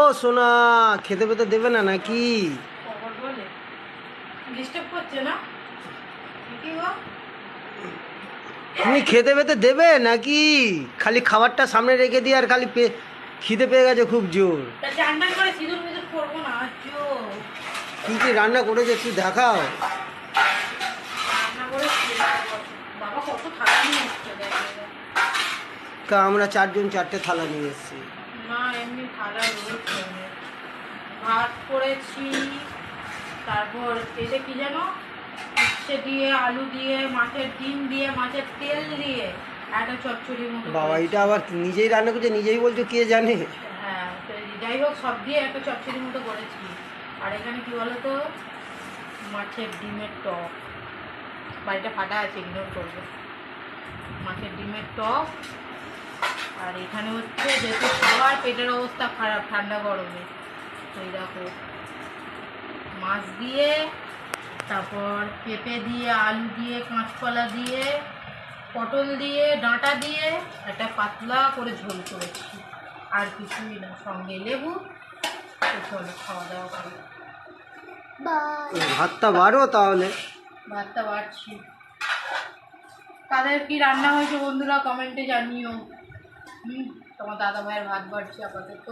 ও সোনা, খেতে পেতে দেবে না নাকি? তুমি খেতে পেতে দেবে নাকি? খালি খাবারটা সামনে রেখে দিয়ে আর খালি খিদে পেয়ে গেছে খুব জোর। কি কি রান্না করেছে একটু দেখাও। আমরা চারজন চারটে থালা নিয়ে এসেছি। না, এমনি থালা রয়েছে। ভাত করেছি, তারপর এটা কি জানো, উচ্ছে দিয়ে, আলু দিয়ে, মাছের ডিম দিয়ে, মাছের তেল দিয়ে একটা চচ্চড়ির মতো। বাবা, এটা আবার নিজেই রান্না করছে, নিজেই বলছো, কে জানে। হ্যাঁ, যাই হোক, সব দিয়ে একটা চচ্চড়ির মতো করেছি। আর এখানে কি বলতো, মাছের ডিমের টক। বাড়িটা ফাটা আছে, ইগনোর করবে। মাছের ডিমের টক। আর এখানে হচ্ছে যেহেতু সবার পেটের অবস্থা খারাপ ঠান্ডা গরমে, ওই দেখো মাছ দিয়ে, তারপর পেঁপে দিয়ে, আলু দিয়ে, কাঁচকলা দিয়ে, পটল দিয়ে, ডাঁটা দিয়ে একটা পাতলা করে ঝোল করেছি। আর কিছুই না, সঙ্গে লেবু। চলো খাওয়া দাওয়া করি। ভাতটা বাড়ো তাহলে। ভাতটা বাড়ছি। তাদের কি রান্না হয়েছে বন্ধুরা কমেন্টে জানিও। তোমার দাদা ভাইয়ের ভাত বাড়ছে আপাতত।